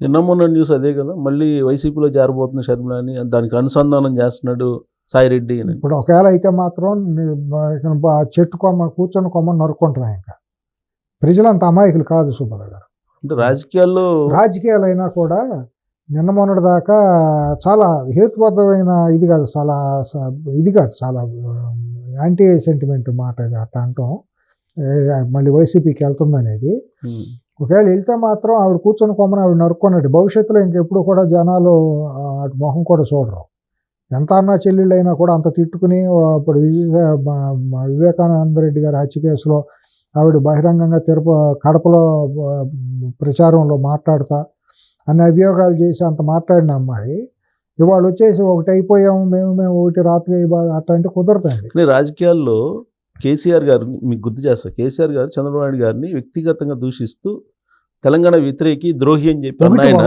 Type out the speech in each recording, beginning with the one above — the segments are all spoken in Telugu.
నిన్న మొన్న న్యూస్ అదే కదా, మళ్ళీ వైసీపీలో చేరబోతున్న షర్మిల అని దానికి అనుసంధానం చేస్తున్నాడు సాయిరెడ్డి అని. ఇప్పుడు ఒకవేళ అయితే మాత్రం ఆ చెట్టు కొమ్మ కూర్చొని కొమ్మని నరుక్కుంటున్నాయి. ఇంకా ప్రజలంత అమాయకులు కాదు సుబ్బారావు గారు. అంటే రాజకీయాలైనా కూడా నిన్న మొన్నటి దాకా చాలా హేతుబద్ధమైన ఇది కాదు, చాలా యాంటీ సెంటిమెంట్ మాట ఇది అట్లా అంటాం. మళ్ళీ వైసీపీకి వెళ్తుందనేది. ఒకవేళ వెళ్తే మాత్రం ఆవిడ కూర్చొని కొమ్మని ఆవిడ నరుక్కున్నట్టు. భవిష్యత్తులో ఇంకెప్పుడు కూడా జనాలు మొహం కూడా చూడరు. ఎంత అన్నా చెల్లెళ్ళైనా కూడా అంత తిట్టుకుని ఇప్పుడు వివేకానంద రెడ్డి గారి హత్య కేసులో ఆవిడ బహిరంగంగా కడపలో ప్రచారంలో మాట్లాడుతా అన్ని అభియోగాలు చేసి అంత మాట్లాడిన అమ్మాయి ఇవాళ వచ్చేసి ఒకటి అయిపోయాము మేము ఒకటి రాత్రి అట్లాంటి కుదరదండి. రాజకీయాల్లో కేసీఆర్ గారు మీకు గుర్తు చేస్తారు. కేసీఆర్ గారు చంద్రబాబు నాయుడు గారిని వ్యక్తిగతంగా దూషిస్తూ తెలంగాణ వ్యతిరేకి ద్రోహి అని చెప్పి ఆయన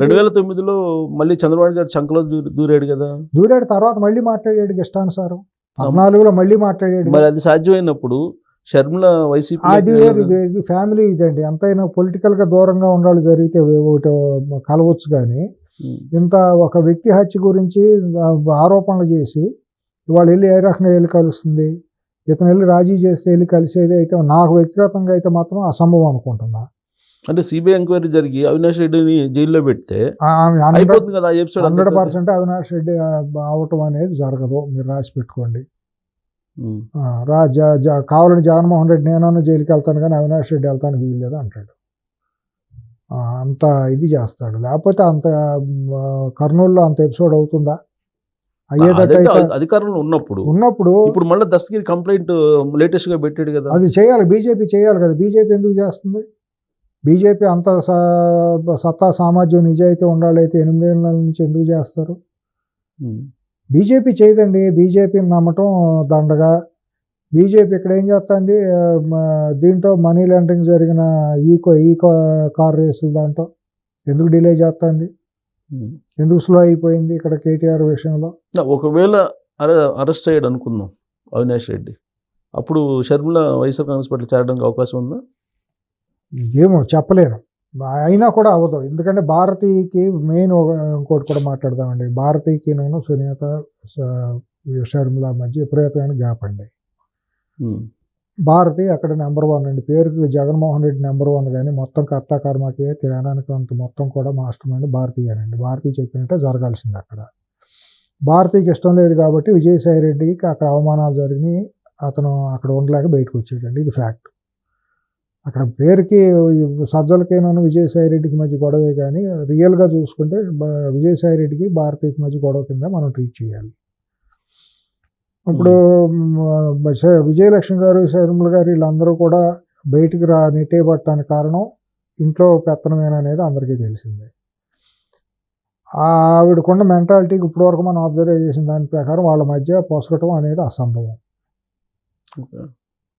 2009లో మళ్ళీ చంద్రబాబు గారు చంకలో దూరాడు కదా. దూరాడు తర్వాత మళ్ళీ మాట్లాడాడు ఇష్టానుసారం. 14లో మళ్ళీ మాట్లాడాడు. మరి అది సాధ్యమైనప్పుడు షర్మిల వైసీపీ అది ఇది ఫ్యామిలీ ఇదండి. ఎంతైనా పొలిటికల్ గా దూరంగా ఉండాలి జరిగితే ఒకటి కలవచ్చు. కానీ ఇంత ఒక వ్యక్తి హత్య గురించి ఆరోపణలు చేసి ఇవాళ వెళ్ళి ఏ రకంగా వెళ్ళి కలుస్తుంది. ఇతను వెళ్ళి రాజీ చేస్తే వెళ్ళి కలిసేది అయితే నాకు వ్యక్తిగతంగా అయితే మాత్రం అసంభవం అనుకుంటున్నా. అంటే సిబిఐ ఎంక్వైరీ జరిగి అవినాష్ రెడ్డిని జైల్లో పెడితే 100% అవినాష్ రెడ్డి అవటం అనేది జరగదు. మీరు రాసి పెట్టుకోండి. కావాలని జగన్మోహన్ రెడ్డి నేనన్నా జైలుకి వెళ్తాను కానీ అవినాష్ రెడ్డి వెళ్తానికి వీల్లేదు అంటాడు. అంత ఇది చేస్తాడు. లేకపోతే అంత కర్నూలులో అంత ఎపిసోడ్ అవుతుందా? అధికారంలో ఉన్నప్పుడు ఇప్పుడు మళ్ళీ దస్తగిరి కంప్లైంట్ లేటెస్ట్ గా పెట్టాడు కదా. అది చేయాలి, బీజేపీ చేయాలి కదా. బీజేపీ ఎందుకు చేస్తుంది? బీజేపీ అంత సత్తా సామర్థ్యం నిజాయితీ ఉండాలైతే 8 ఏళ్ళ నుంచి ఎందుకు చేస్తారు? బీజేపీ చేయదండి. బీజేపీని నమ్మటం దండగా. బీజేపీ ఇక్కడ ఏం చేస్తుంది? దీంట్లో మనీ లాండరింగ్ జరిగిన ఈ కార్ రేసులు దాంట్లో ఎందుకు డిలే చేస్తుంది? ఎందుకు స్లో అయిపోయింది ఇక్కడ కేటీఆర్ విషయంలో? ఒకవేళ అరెస్ట్ అయ్యాడు అనుకుందాం అవినాష్ రెడ్డి, అప్పుడు షర్మిల వైఎస్ఆర్ కాంగ్రెస్ పార్టీ చేరడానికి అవకాశం ఉందా? ఏమో చెప్పలేను. అయినా కూడా అవ్వదు. ఎందుకంటే భారతీయకి మెయిన్ ఇంకోటి కూడా మాట్లాడదామండి. భారతీయకి సునీత షర్మిల మధ్య విపరీతమైన గ్యాప్ అండి. భారతి అక్కడ నెంబర్ 1 అండి. పేరుకి జగన్మోహన్ రెడ్డి నెంబర్ 1 కానీ మొత్తం కర్త కర్మకి జ్ఞానానికి అంత మొత్తం కూడా మాస్టర్ మైండ్ భారతీయనండి. భారతీయ చెప్పినట్టే జరగాల్సింది. అక్కడ భారతీయకి ఇష్టం లేదు కాబట్టి విజయసాయి రెడ్డికి అక్కడ అవమానాలు జరిగినాయి. అతను అక్కడ ఉండలేక బయటకు వచ్చాడండి. ఇది ఫ్యాక్ట్. అక్కడ పేరుకి సజ్జలకేనూ విజయసాయి రెడ్డికి మధ్య గొడవే కానీ రియల్గా చూసుకుంటే విజయసాయి రెడ్డికి భారతీయకి మధ్య గొడవ కింద మనం ట్రీట్ చేయాలి. ఇప్పుడు విజయలక్ష్మి గారు షర్మిల గారు వీళ్ళందరూ కూడా బయటికి నెట్టేయబట్టడానికి కారణం ఇంట్లో పెత్తనమేననేది అందరికీ తెలిసిందే. ఆవిడకున్న మెంటాలిటీకి ఇప్పటివరకు మనం అబ్జర్వ్ చేసిన దాని ప్రకారం వాళ్ళ మధ్య పొసగటం అనేది అసంభవం.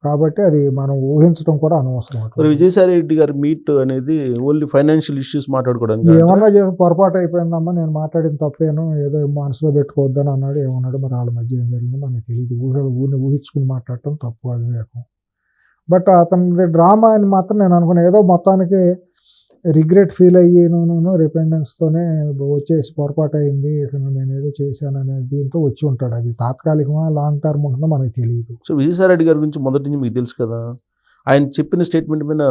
కాబట్టి అది మనం ఊహించడం కూడా అనవసరం. విజయసాయి రెడ్డి గారి మీట్ అనేది ఓన్లీ ఫైనాన్షియల్ ఇష్యూస్ మాట్లాడుకోవడానికి ఏమన్నా చేసి పొరపాటు అయిపోయిందమ్మా, నేను మాట్లాడిన తప్పేను, ఏదో మనసులో పెట్టుకోవద్దని అన్నాడు. ఏమన్నాడు మరి వాళ్ళ మధ్య ఏం జరిగిందో మనకి తెలియదు. ఊహించుకుని మాట్లాడటం తప్పు, అవివేకం. బట్ అతని డ్రామా అని మాత్రం నేను అనుకున్నాను. ఏదో మొత్తానికి రిగ్రెట్ ఫీల్ అయ్యి రిపెండెన్స్తోనే వచ్చేసి పొరపాటు అయింది, నేను ఏదో చేశాను అనే దీంతో వచ్చి ఉంటాడు. అది తాత్కాలికమా లాంగ్ టర్మ్ ఉంటుందో మనకి తెలియదు. సో విజయసాయి రెడ్డి గారి గురించి మొదటి నుంచి మీకు తెలుసు కదా, ఆయన చెప్పిన స్టేట్మెంట్ మీద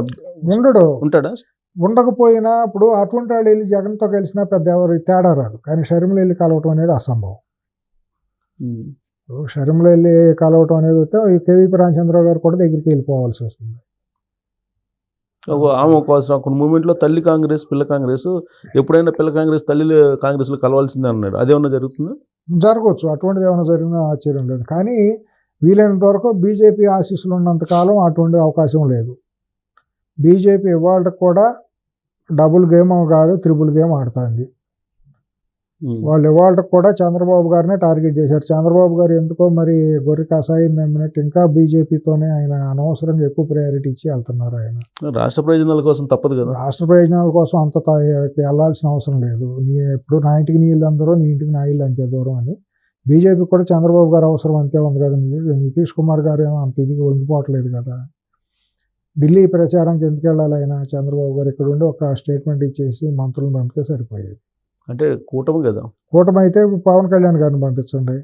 ఉంటాడా? ఉండకపోయినా ఇప్పుడు అటువంటి వాళ్ళు వెళ్ళి జగన్తో కలిసినా పెద్ద ఎవరు తేడా రాదు. కానీ షర్మిల వెళ్ళి కలవటం అనేది అసంభవం. షర్మిల వెళ్ళి కలవటం అనేది వస్తే కేవీపీ రామచంద్రరావు గారు కూడా దగ్గరికి వెళ్ళిపోవాల్సి వస్తుంది. ఆమె కొన్ని మూమెంట్లో తల్లి కాంగ్రెస్ పిల్ల కాంగ్రెస్, ఎప్పుడైనా పిల్ల కాంగ్రెస్ తల్లి కాంగ్రెస్లో కలవాల్సిందే అన్నాడు. అదేమన్నా జరుగుతుందా? జరగవచ్చు. అటువంటిది ఏమైనా జరిగినా ఆశ్చర్యం లేదు. కానీ వీలైనంత వరకు బీజేపీ ఆశీస్సులు ఉన్నంతకాలం అటువంటి అవకాశం లేదు. బీజేపీ ఇవాళ కూడా డబుల్ గేమ్ కాదు, త్రిబుల్ గేమ్ ఆడుతుంది. వాళ్ళు ఇవాళ కూడా చంద్రబాబు గారినే టార్గెట్ చేశారు. చంద్రబాబు గారు ఎందుకో మరి గొర్రె కాసాయిని నమ్మినట్టు ఇంకా బీజేపీతోనే ఆయన అనవసరంగా ఎక్కువ ప్రయారిటీ ఇచ్చి వెళ్తున్నారు. ఆయన రాష్ట్ర ప్రయోజనాల కోసం తప్పదు కదా. రాష్ట్ర ప్రయోజనాల కోసం అంత వెళ్లాల్సిన అవసరం లేదు. ఎప్పుడు నా ఇంటికి నీళ్ళు అందరూ నీ ఇంటికి నా ఇల్లు అంతే దూరం అని బీజేపీ కూడా చంద్రబాబు గారు అవసరం అంతే ఉంది కదా. నితీష్ కుమార్ గారు ఏమో అంత ఇదిగా వంగిపోవట్లేదు కదా. ఢిల్లీ ప్రచారంకి ఎందుకు వెళ్ళాలి ఆయన? చంద్రబాబు గారు ఇక్కడ ఉండి ఒక స్టేట్మెంట్ ఇచ్చేసి మంత్రులను పంపితే సరిపోయేది. అంటే కూటమి కదా, కూటమి అయితే పవన్ కళ్యాణ్ గారిని పంపించండి.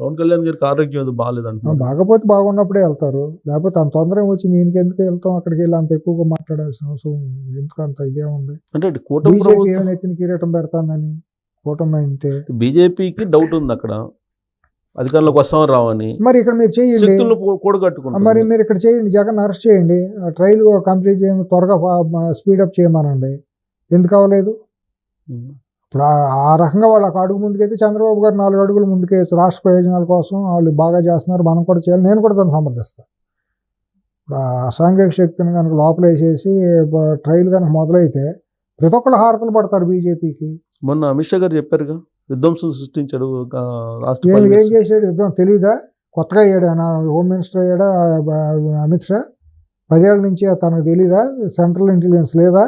పవన్ కళ్యాణ్ గారికి ఆరోగ్యం అది బాగాలేదంట. బాగపోతే బాగున్నప్పుడే వెళ్తారు, లేకపోతే అంత తొందర వచ్చి దీనికి ఎందుకు వెళ్తాం, అక్కడికి వెళ్ళి అంత ఎక్కువగా మాట్లాడాల్సిన అవసరం ఎందుకు, అంత ఇదే ఉంది. అంటే కూటమి బీజేపీ ఏమైనా కిరీటం పెడతానని కూటమి అంటే బీజేపీకి డౌట్ ఉంది అక్కడ అధికారంలోకి వస్తామని రావని. మరి ఇక్కడ మీరు చేయండి, మరి మీరు ఇక్కడ చేయండి, జగన్ అరెస్ట్ చేయండి, ట్రయల్ కంప్లీట్ చేయండి, త్వరగా స్పీడప్ చేయమనండి. ఎందుకు అవ్వలేదు? ఇప్పుడు ఆ రకంగా వాళ్ళు ఒక అడుగు ముందుకైతే చంద్రబాబు గారు 4 అడుగులు ముందుకేయచ్చు. రాష్ట్ర ప్రయోజనాల కోసం వాళ్ళు బాగా చేస్తున్నారు, మనం కూడా చేయాలి. నేను కూడా దాన్ని సమర్థిస్తాను. ఇప్పుడు అసాంఘిక శక్తిని కనుక లోపల వేసేసి ట్రయల్ కనుక మొదలైతే ప్రతి ఒక్కళ్ళు హారతలు పడతారు బీజేపీకి. మొన్న అమిత్ షా గారు చెప్పారుగా, విధ్వంసం సృష్టించాడు ఏం చేశాడు యుద్ధం తెలీదా? కొత్తగా అయ్యాడు ఆయన హోమ్ మినిస్టర్ అయ్యాడా అమిత్ షా? 10 ఏళ్ళ నుంచి తనకు తెలీదా? సెంట్రల్ ఇంటెలిజెన్స్ లేదా?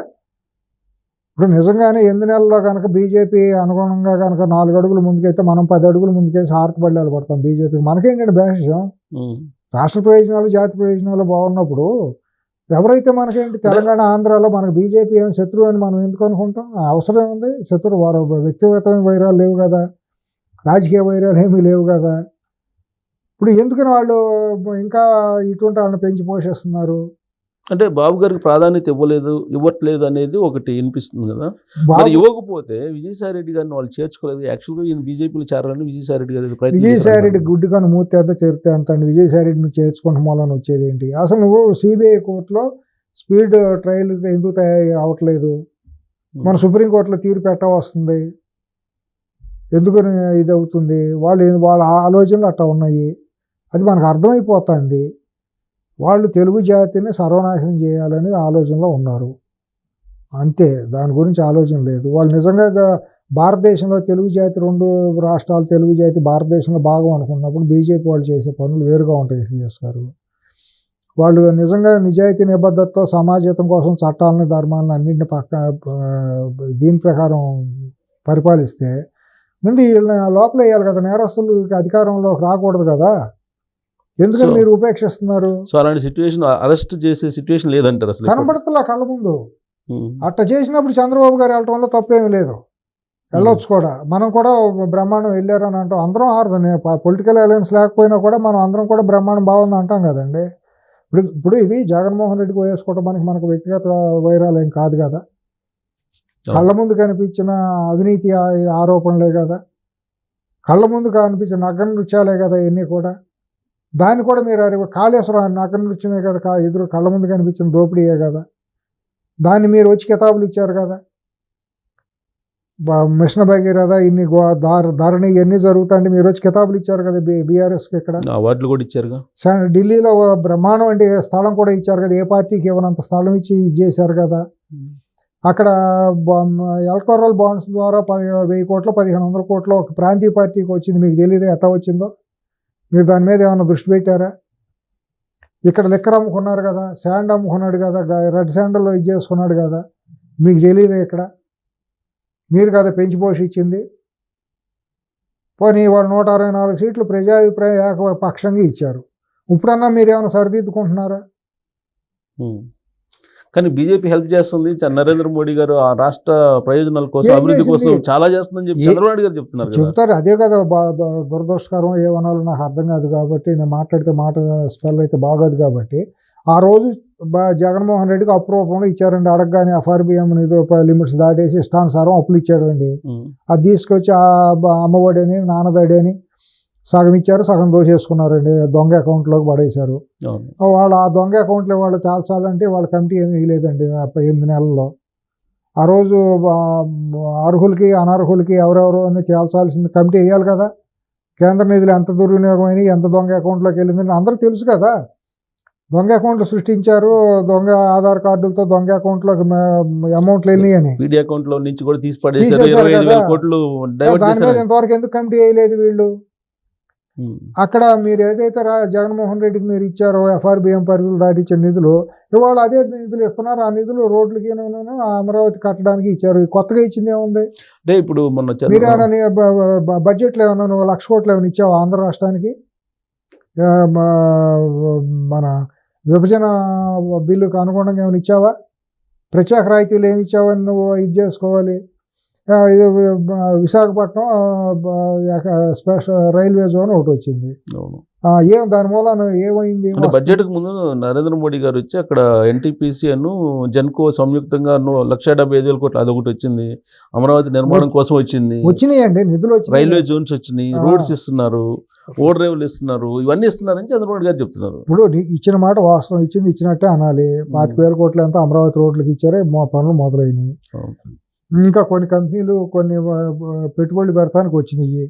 ఇప్పుడు నిజంగానే 8 నెలల్లో కనుక బీజేపీ అనుగుణంగా కనుక 4 అడుగులు ముందుకైతే మనం 10 అడుగులు ముందుకేసి హారతి పడేలు పడతాం బీజేపీకి. మనకేంటంటే భేషం, రాష్ట్ర ప్రయోజనాలు జాతి ప్రయోజనాలు బాగున్నప్పుడు ఎవరైతే మనకేంటి తెలంగాణ ఆంధ్రాలో మనకు బీజేపీ ఏమి శత్రువు అని మనం ఎందుకు అనుకుంటాం? అవసరం ఉంది శత్రువు? వారు వ్యక్తిగతమైన వైరాలు లేవు కదా, రాజకీయ వైరాలు ఏమీ లేవు కదా. ఇప్పుడు ఎందుకని వాళ్ళు ఇంకా ఇటువంటి వాళ్ళని పెంచి పోషిస్తున్నారు? అంటే బాబు గారికి ప్రాధాన్యత ఇవ్వట్లేదు అనేది ఒకటి వినిపిస్తుంది కదా. మరి ఇవ్వకపోతే విజయసాయి రెడ్డి గారిని వాళ్ళు చేర్చుకోలేదు. యాక్చువల్గా ఈయన బీజేపీలో చేరాలని విజయసాయి రెడ్డి గారు విజయసాయి రెడ్డి గుడ్డి కానీ మూర్తి అంతా తెరితే అంత అండి. విజయసాయి రెడ్డిని చేర్చుకుంటే మూలన వచ్చేది ఏంటి? అసలు నువ్వు సిబిఐ కోర్టులో స్పీడ్ ట్రయల్ ఎందుకు అవట్లేదు? మన సుప్రీంకోర్టులో తీర్పు వస్తుంది, ఎందుకు ఇది అవుతుంది? వాళ్ళ ఆలోచనలు అట్లా ఉన్నాయి, అది మనకు అర్థమైపోతుంది. వాళ్ళు తెలుగు జాతిని సర్వనాశనం చేయాలని ఆలోచనలో ఉన్నారు అంతే, దాని గురించి ఆలోచన లేదు. వాళ్ళు నిజంగా భారతదేశంలో తెలుగు జాతి 2 రాష్ట్రాలు తెలుగు జాతి భారతదేశంలో భాగం అనుకున్నప్పుడు బీజేపీ వాళ్ళు చేసే పనులు వేరుగా ఉంటాయి. సిఎస్ గారు వాళ్ళు నిజంగా నిజాయితీ నిబద్ధతతో సమాజం కోసం చట్టాలని ధర్మాలను అన్నింటిని దీని ప్రకారం పరిపాలిస్తే నుండి లోపల వేయాలి కదా, నేరస్తులు అధికారంలోకి రాకూడదు కదా. ఎందుకని మీరు ఉపేక్షిస్తున్నారు? సో అలాంటి సిచ్యువేషన్, అరెస్ట్ చేసే సిచ్యువేషన్ లేదంటారు అసలు, కనబడతలా కళ్ళ ముందు. అట్లా చేసినప్పుడు చంద్రబాబు గారు వెళ్ళటంలో తప్పేమీ లేదు, వెళ్ళొచ్చు కూడా. మనం కూడా బ్రహ్మాండం వెళ్ళారు అని అంటాం, అందరం ఆరుదని పొలిటికల్ అలయన్స్ లేకపోయినా కూడా మనం అందరం కూడా బ్రహ్మాండం బాగుంది అంటాం కదండి. ఇప్పుడు ఇది జగన్మోహన్ రెడ్డికి వేసుకోవటం మనకు వ్యక్తిగత వైరాలు ఏం కాదు కదా, కళ్ళ ముందు కనిపించిన అవినీతి ఆరోపణలే కదా, కళ్ళ ముందు కనిపించిన నగ్న నృత్యాలే కదా ఇవన్నీ కూడా. దాన్ని కూడా మీరు కాళేశ్వరం నగ్న నృత్యమే కదా, ఎదురు కళ్ళ ముందు కనిపించిన దోపిడీయే కదా, దాన్ని మీరు వచ్చి కితాబులు ఇచ్చారు కదా. మిషన్ భగీరథ ఇన్ని ధరణి ఇవన్నీ జరుగుతాయంటే మీరు వచ్చి కితాబులు ఇచ్చారు కదా బీఆర్ఎస్కి. ఇక్కడ అవార్డులు కూడా ఇచ్చారు, ఢిల్లీలో బ్రహ్మాండం అంటే స్థలం కూడా ఇచ్చారు కదా, ఏ పార్టీకి ఇవ్వనంత స్థలం ఇచ్చి చేశారు కదా. అక్కడ ఎలక్టోరల్ బాండ్స్ ద్వారా 1000 కోట్లు 1500 కోట్లు ఒక ప్రాంతీయ పార్టీకి వచ్చింది, మీకు తెలియదు ఎట్లా వచ్చిందో? మీరు దాని మీద ఏమైనా దృష్టి పెట్టారా? ఇక్కడ లిక్కర్ అమ్ముకున్నారు కదా, శాండ్ అమ్ముకున్నాడు కదా, రెడ్ శాండల్లో ఇది చేసుకున్నాడు కదా, మీకు తెలియదు? ఇక్కడ మీరు కదా పెంచి పోషించింది. పోనీ వాళ్ళు 164 సీట్లు ప్రజాభిప్రాయం ఏకపక్షంగా ఇచ్చారు, ఇప్పుడన్నా మీరు ఏమైనా సరిదిద్దుకుంటున్నారా? కానీ బీజేపీ హెల్ప్ చేస్తుంది, నరేంద్ర మోడీ గారు ఆ రాష్ట్ర ప్రయోజనాల కోసం అభివృద్ధి కోసం చాలా చేస్తుందని చెప్పి చంద్రబాబు గారు చెప్తున్నారు. అదే కదా దురదృష్టకరం, ఏమనాలో నాకు అర్థం కాదు కాబట్టి నేను మాట్లాడితే మాట స్పెల్ అయితే బాగోదు కాబట్టి. ఆ రోజు జగన్మోహన్ రెడ్డికి అప్పు రూపంలో ఇచ్చారండి, అడగగానే ఎఫ్ఆర్బిఎం లిమిట్స్ దాటేసి ఇష్టానుసారం అప్పులు ఇచ్చాడండి. అది తీసుకొచ్చి అమ్మఒడి అని నాన్నదడి అని సగం ఇచ్చారు, సగం దోసేసుకున్నారండి, దొంగ అకౌంట్లోకి పడేశారు. వాళ్ళు ఆ దొంగ అకౌంట్లో వాళ్ళు తేల్చాలంటే వాళ్ళ కమిటీ ఏమీ వేయలేదండి 8 నెలల్లో. ఆ రోజు అర్హులకి అనర్హులకి ఎవరెవరు అని తేల్చాల్సిన కమిటీ వేయాలి కదా. కేంద్ర నిధులు ఎంత దుర్వినియోగమైనవి, ఎంత దొంగ అకౌంట్లోకి వెళ్ళిందని అందరూ తెలుసు కదా. దొంగ అకౌంట్లు సృష్టించారు, దొంగ ఆధార్ కార్డులతో దొంగ అకౌంట్లోకి అమౌంట్లు వెళ్ళినాయి అని అకౌంట్లో నుంచి కూడా తీసేశారు కదా. దాని మీద ఇంతవరకు ఎందుకు కమిటీ వేయలేదు వీళ్ళు? అక్కడ మీరు ఏదైతే జగన్మోహన్ రెడ్డికి మీరు ఇచ్చారో ఎఫ్ఆర్బిఎం పరిధులు దాటించిన నిధులు ఇవాళ అదే నిధులు ఇస్తున్నారు. ఆ నిధులు రోడ్లకి అమరావతి కట్టడానికి ఇచ్చారు. కొత్తగా ఇచ్చింది ఏముంది? అంటే ఇప్పుడు మీరు ఏమైనా బడ్జెట్లో ఏమన్నా 1,00,000 కోట్లు ఏమైనా ఇచ్చావు ఆంధ్ర రాష్ట్రానికి? మన విభజన బిల్లుకు అనుగుణంగా ఏమైనా ఇచ్చావా? ప్రత్యేక రాయితీలు ఏమి ఇచ్చావని నువ్వు ఇది చేసుకోవాలి. ఇది విశాఖపట్నం స్పెషల్ రైల్వే జోన్ ఒకటి వచ్చింది. అవును. ఏం దాని మూలాన ఏమైంది? అంటే బడ్జెట్కు ముందు నరేంద్ర మోడీ గారు వచ్చి అక్కడ ఎన్టీపీసీ జెన్కో సంయుక్తంగా 1,75,000 కోట్లు అదొకటి వచ్చింది. అమరావతి నిర్మాణం కోసం వచ్చినాయండి నిధులు. రైల్వే జోన్స్ వచ్చినాయి, రోడ్స్ ఇస్తున్నారు, ఓడరేవులు ఇస్తున్నారు, ఇవన్నీ ఇస్తున్నారని చంద్రబాబు నాయుడు గారు చెప్తున్నారు. ఇప్పుడు ఇచ్చిన మాట వాస్తవం, ఇచ్చింది ఇచ్చినట్టే అనాలి. 25,000 కోట్లు అంతా అమరావతి రోడ్లకు ఇచ్చారే, పనులు మొదలైనవి. ఇంకా కొన్ని కంపెనీలు కొన్ని పెట్టుబడులు పెడతానికి వచ్చినాయి.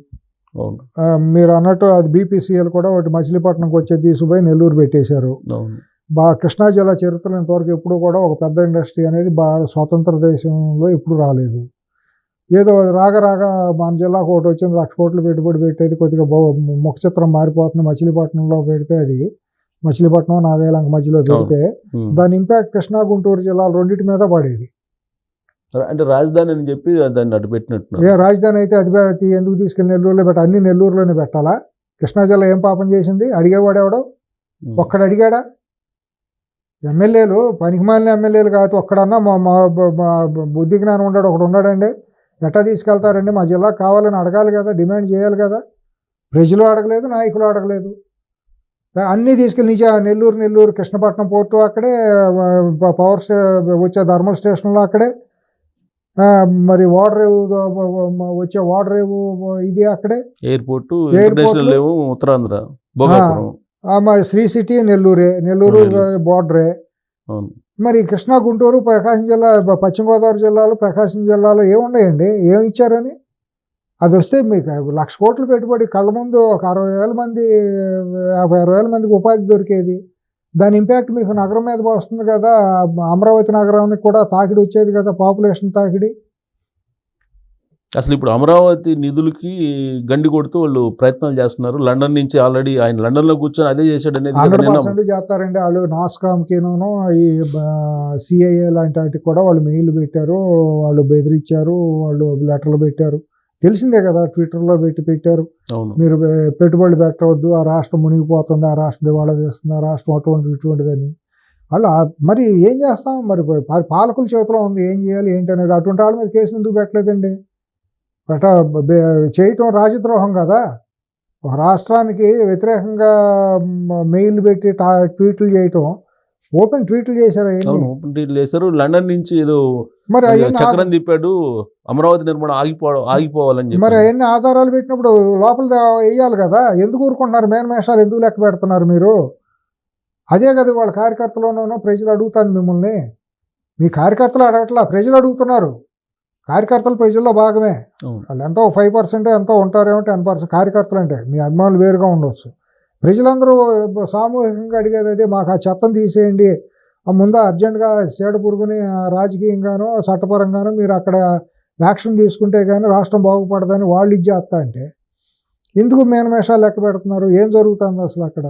మీరు అన్నట్టు అది బీపీసీఎల్ కూడా ఒకటి మచిలీపట్నంకి వచ్చేది తీసుకుపోయి నెల్లూరు పెట్టేశారు. కృష్ణా జిల్లా చరిత్రలో ఇంతవరకు ఎప్పుడు కూడా ఒక పెద్ద ఇండస్ట్రీ అనేది స్వతంత్ర దేశంలో ఎప్పుడు రాలేదు. ఏదో రాగా మన జిల్లాకు ఒకటి వచ్చింది, 1,00,000 కోట్లు పెట్టుబడి పెట్టేది కొద్దిగా ముఖ చిత్రం మారిపోతుంది. మచిలీపట్నంలో పెడితే అది మచిలీపట్నం నాగాలంక మధ్యలో పెడితే దాని ఇంపాక్ట్ కృష్ణా గుంటూరు జిల్లాలు రెండింటి మీద పడేది. అంటే రాజధాని అని చెప్పి దాన్ని అడ్డు పెట్టినట్టు. రాజధాని అయితే అది ఎందుకు తీసుకెళ్ళి నెల్లూరులో పెట్టాలి? అన్ని నెల్లూరులోనే పెట్టాలా? కృష్ణా జిల్లా ఏం పాపం చేసింది? అడిగేవాడు ఎవడో ఒక్కడు అడిగాడా? ఎమ్మెల్యేలు పనికిమాలిన ఎమ్మెల్యేలు కాదు, ఒక్కడన్నా మా బుద్ధి జ్ఞానం ఉన్నాడు ఒకడు ఉన్నాడండి. ఎట్టా తీసుకెళ్తారండి? మా జిల్లాకు కావాలని అడగాలి కదా, డిమాండ్ చేయాలి కదా. ప్రజలు అడగలేదు, నాయకులు అడగలేదు. అన్నీ తీసుకెళ్ళి నెల్లూరు కృష్ణపట్నం పోర్టు అక్కడే, పవర్ వచ్చే థర్మల్ స్టేషన్లో అక్కడే, మరి వాటర్ వచ్చే వాటర్ ఇది అక్కడే, ఎయిర్పోర్ట్ ఉత్తరాంధ్ర శ్రీ సిటీ నెల్లూరు బోర్డరే. మరి కృష్ణా గుంటూరు ప్రకాశం జిల్లా, పశ్చిమ గోదావరి జిల్లాలో ప్రకాశం జిల్లాలో ఏమున్నాయండి? ఏమి ఇచ్చారని? అది వస్తే మీకు 1,00,000 కోట్లు పెట్టుబడి కళ్ళ ముందు ఒక 60,000 మంది 50,000 మందికి ఉపాధి దొరికేది. దాని ఇంపాక్ట్ మీకు నగరం మీద వస్తుంది కదా. అమరావతి నగరానికి కూడా తాకిడి వచ్చేది కదా, పాపులేషన్ తాకిడి. అసలు ఇప్పుడు అమరావతి నిధులకి గండి కొడుతూ వాళ్ళు ప్రయత్నాలు చేస్తున్నారు. లండన్ నుంచి ఆల్రెడీ ఆయన లండన్లో కూర్చొని అదే చేశాడు అనేది 100% చేస్తారండి వాళ్ళు. నాస్కామ్కిను ఈ సిఐఏ లాంటి వాటికి కూడా వాళ్ళు మెయిల్ పెట్టారు, వాళ్ళు బెదిరించారు, వాళ్ళు లెటర్లు పెట్టారు. తెలిసిందే కదా, ట్విట్టర్లో పెట్టారు. మీరు పెట్టుబడులు పెట్టవద్దు, ఆ రాష్ట్రం మునిగిపోతుంది, ఆ రాష్ట్రం దివాళా చేస్తుంది, ఆ రాష్ట్రం ఇటువంటిదని. వాళ్ళు మరి ఏం చేస్తాం? మరి పాలకుల చేతిలో ఉంది, ఏం చేయాలి ఏంటి అనేది. అటువంటి వాళ్ళ మీద కేసులు ఎందుకు పెట్టలేదండి? చేయటం రాజద్రోహం కదా. ఒక రాష్ట్రానికి వ్యతిరేకంగా మెయిల్ పెట్టి ట్వీట్లు చేయటం, ఓపెన్ ట్వీట్లు చేశారు. ఓపెన్ ట్వీట్లు చేశారు. లండన్ నుంచి ఏదో మరి చక్రం తిప్పాడు, అమరావతి నిర్మాణం ఆగిపోవాలని చెప్పి. మరి అవన్నీ ఆధారాలు పెట్టినప్పుడు లోపల వేయాలి కదా. ఎందుకు ఊరుకుంటున్నారు? మేనమేషాలు ఎందుకు లెక్క పెడుతున్నారు మీరు? అదే కదా వాళ్ళ కార్యకర్తలోనూ ప్రజలు అడుగుతాను మిమ్మల్ని. మీ కార్యకర్తలు అడగట్లా, ప్రజలు అడుగుతున్నారు. కార్యకర్తలు ప్రజల్లో భాగమే. వాళ్ళు ఎంతో 5% ఎంతో ఉంటారేమో, 10% కార్యకర్తలు అంటే మీ అభిమానులు వేరుగా ఉండవచ్చు. ప్రజలందరూ సామూహికంగా అడిగేది అదే, మాకు ఆ చెత్తను తీసేయండి, ముందు అర్జెంటుగా సీడ పురుగుని రాజకీయంగానో చట్టపరంగానో మీరు అక్కడ యాక్షన్ తీసుకుంటే కానీ రాష్ట్రం బాగుపడదని వాళ్ళు ఇచ్చేస్తా అంటే ఎందుకు మేనమేషాలు లెక్క పెడుతున్నారు? ఏం జరుగుతుంది అసలు అక్కడ?